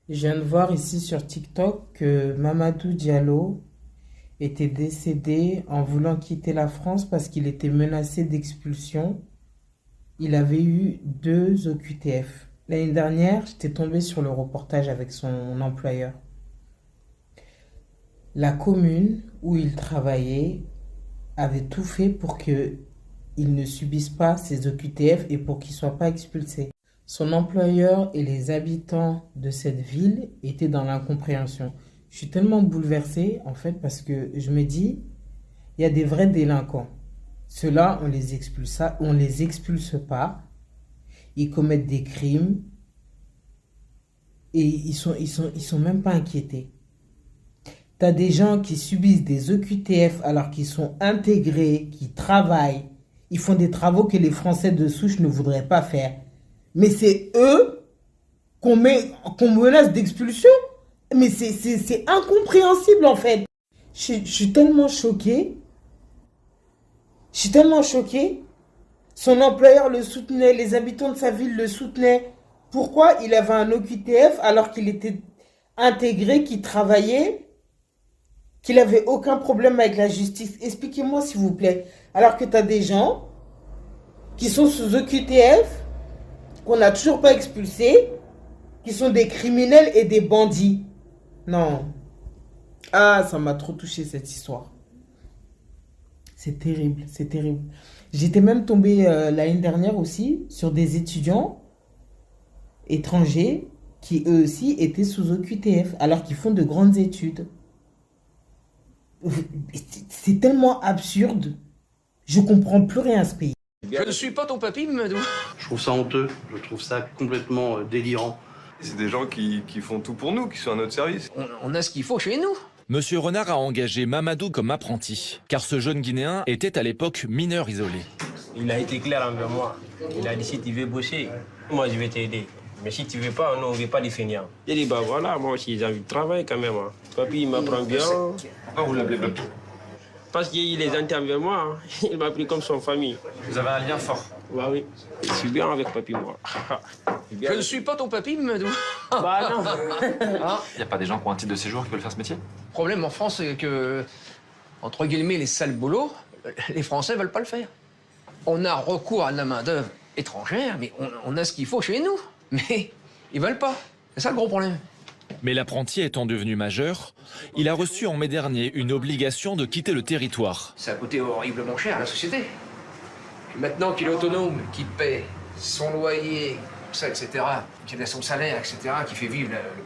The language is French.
Je viens de voir ici sur TikTok que Mamadou Diallo était décédé en voulant quitter la France parce qu'il était menacé d'expulsion. Il avait eu 2 OQTF. L'année dernière, j'étais tombée sur le reportage avec son employeur. La commune où il travaillait avait tout fait pour qu'il ne subisse pas ces OQTF et pour qu'il ne soit pas expulsé. Son employeur et les habitants de cette ville étaient dans l'incompréhension. Je suis tellement bouleversée, en fait, parce que je me dis, il y a des vrais délinquants. Ceux-là, on les expulse pas. Ils commettent des crimes et ils sont même pas inquiétés. T'as des gens qui subissent des OQTF alors qu'ils sont intégrés, qui travaillent. Ils font des travaux que les Français de souche ne voudraient pas faire. Mais c'est eux qu'on menace d'expulsion. Mais c'est incompréhensible en fait. Je suis tellement choquée. Je suis tellement choquée. Son employeur le soutenait, les habitants de sa ville le soutenaient. Pourquoi il avait un OQTF alors qu'il était intégré, qu'il travaillait, qu'il avait aucun problème avec la justice? Expliquez-moi s'il vous plaît. Alors que tu as des gens qui sont sous OQTF, qu'on n'a toujours pas expulsés, qui sont des criminels et des bandits. Non. Ah, ça m'a trop touché cette histoire. C'est terrible, c'est terrible. J'étais même tombée l'année dernière aussi sur des étudiants étrangers qui eux aussi étaient sous OQTF alors qu'ils font de grandes études. C'est tellement absurde. Je comprends plus rien à ce pays. Je ne suis pas ton papy, Mamadou. Je trouve ça honteux, je trouve ça complètement délirant. C'est des gens qui font tout pour nous, qui sont à notre service. On a ce qu'il faut chez nous. Monsieur Renard a engagé Mamadou comme apprenti, car ce jeune Guinéen était à l'époque mineur isolé. Il a été clair envers moi. Il a dit si tu veux bosser, moi je vais t'aider. Mais si tu veux pas, non, on ne veut pas des feignants. Il dit bah voilà, moi aussi j'ai envie de travailler quand même. Hein. Papy, il m'apprend bien. Pourquoi vous l'appelez papy? Parce qu'il les entend envers moi, hein. Il m'a pris comme son famille. Vous avez un lien fort. Bah oui, je suis bien avec papy, moi. Je ne suis pas ton papy, Mamadou. Bah non. Il n'y a pas des gens qui ont un titre de séjour qui veulent faire ce métier? Le problème en France, c'est que, entre guillemets, les sales boulots, les Français veulent pas le faire. On a recours à de la main-d'œuvre étrangère, mais on a ce qu'il faut chez nous. Mais ils veulent pas. C'est ça le gros problème. Mais l'apprenti étant devenu majeur, il a reçu en mai dernier une obligation de quitter le territoire. Ça a coûté horriblement cher à la société. Puis maintenant qu'il est autonome, qu'il paie son loyer, tout ça, etc., qu'il a son salaire, etc., qui fait vivre le pays.